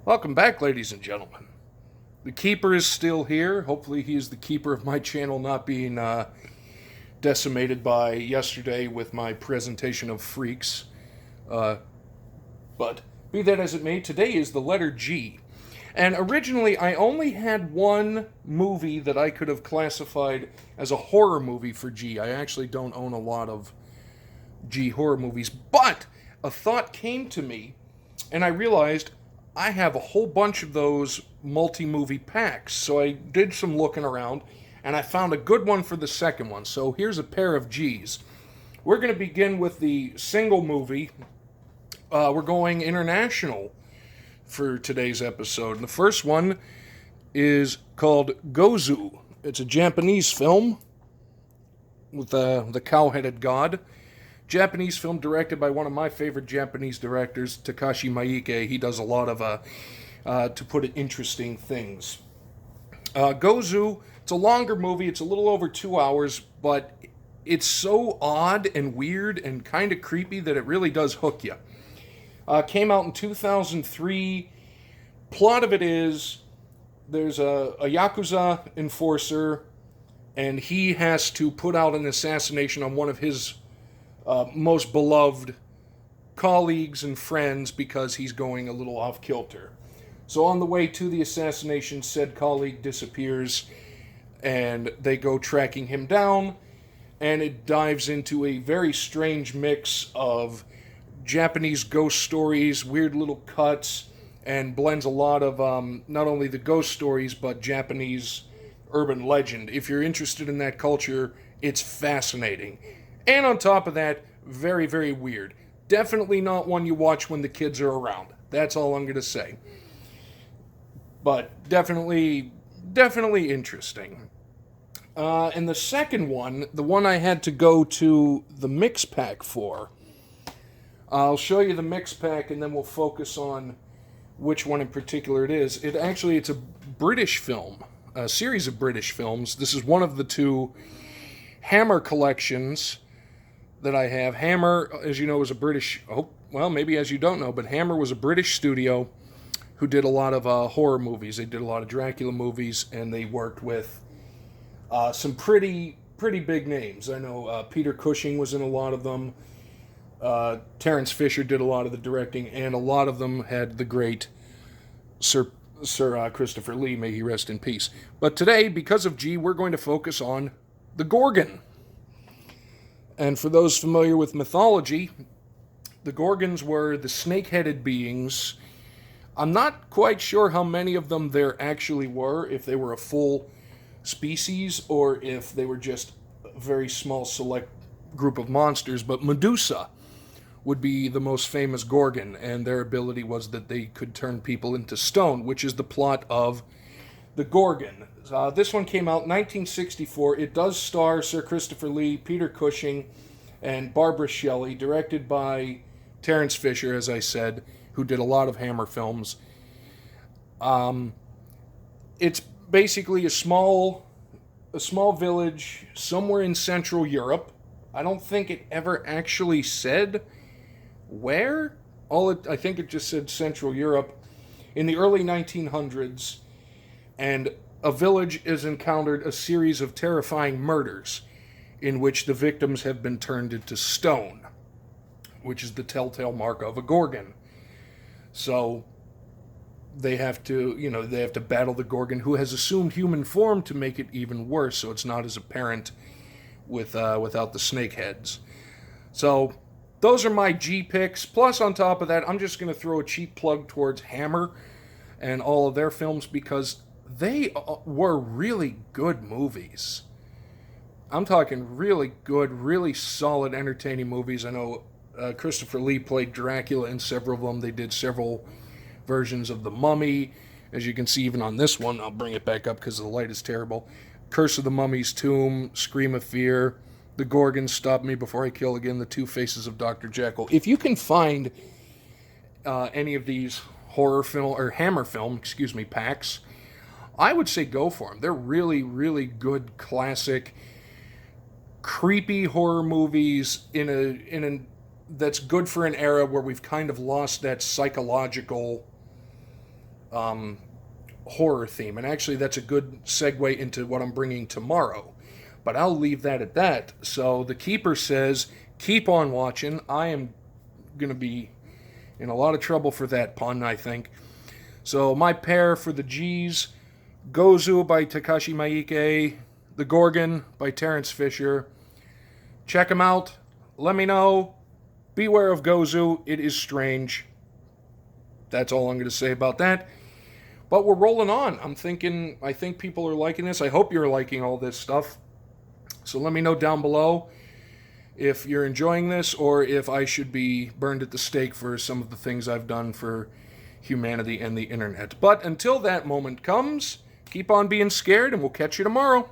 Welcome back, ladies and gentlemen. The keeper is still here. Hopefully, he is the keeper of my channel not being decimated by yesterday with my presentation of freaks. But be that as it may, today is the letter G. And originally, I only had one movie that I could have classified as a horror movie for G. I actually don't own a lot of G horror movies, but a thought came to me, and I realized I have a whole bunch of those multi-movie packs. So I did some looking around, and I found a good one for the second one. So here's a pair of G's. We're going to begin with the single movie. We're going international for today's episode. And the first one is called Gozu. It's a Japanese film with the cow-headed god. Japanese film directed by one of my favorite Japanese directors, Takashi Miike. He does a lot of, to put it, interesting things. Gozu, it's a longer movie. It's a little over 2 hours, but it's so odd and weird and kind of creepy that it really does hook you. Came out in 2003. Plot of it is there's a Yakuza enforcer, and he has to put out an assassination on one of his most beloved colleagues and friends because he's going a little off kilter. So on the way to the assassination, said colleague disappears, and they go tracking him down, and it dives into a very strange mix of Japanese ghost stories, weird little cuts, and blends a lot of not only the ghost stories, but Japanese urban legend. If you're interested in that culture, it's fascinating. And on top of that, very, very weird. Definitely not one you watch when the kids are around. That's all I'm going to say. But definitely interesting. And the second one, the one I had to go to the mix pack for, I'll show you the mix pack and then we'll focus on which one in particular it is. It's a British film, a series of British films. This is one of the two Hammer collections that I have. Hammer, as you know, is a British, maybe as you don't know, but Hammer was a British studio who did a lot of horror movies. They did a lot of Dracula movies, and they worked with some pretty big names. I know Peter Cushing was in a lot of them. Terence Fisher did a lot of the directing, and a lot of them had the great Sir Christopher Lee, may he rest in peace. But today, because of G, we're going to focus on the Gorgon. And for those familiar with mythology, the Gorgons were the snake-headed beings. I'm not quite sure how many of them there actually were, if they were a full species or if they were just a very small select group of monsters, but Medusa would be the most famous Gorgon, and their ability was that they could turn people into stone, which is the plot of the Gorgon. This one came out in 1964. It does star Sir Christopher Lee, Peter Cushing, and Barbara Shelley, directed by Terence Fisher, as I said, who did a lot of Hammer films. It's basically a small village somewhere in Central Europe. I don't think it ever actually said where. I think it just said Central Europe in the early 1900s, and a village has encountered a series of terrifying murders in which the victims have been turned into stone, which is the telltale mark of a Gorgon. So they have to battle the Gorgon, who has assumed human form to make it even worse, so it's not as apparent without the snake heads. So those are my G picks. Plus, on top of that, I'm just going to throw a cheap plug towards Hammer and all of their films because they were really good movies. I'm talking really good, really solid, entertaining movies. I know Christopher Lee played Dracula in several of them. They did several versions of The Mummy. As you can see, even on this one, I'll bring it back up because the light is terrible. Curse of the Mummy's Tomb, Scream of Fear, The Gorgon, Stop Me Before I Kill Again, The Two Faces of Dr. Jekyll. If you can find any of these horror film or Hammer film, packs, I would say go for them. They're really, really good, classic, creepy horror movies in a that's good for an era where we've kind of lost that psychological horror theme. And actually, that's a good segue into what I'm bringing tomorrow. But I'll leave that at that. So the Keeper says, keep on watching. I am going to be in a lot of trouble for that pun, I think. So my pair for the G's, Gozu by Takashi Miike, The Gorgon by Terrence Fisher. Check them out. Let me know. Beware of Gozu. It is strange. That's all I'm going to say about that. But we're rolling on. I think people are liking this. I hope you're liking all this stuff. So let me know down below if you're enjoying this or if I should be burned at the stake for some of the things I've done for humanity and the internet. But until that moment comes, keep on being scared and we'll catch you tomorrow.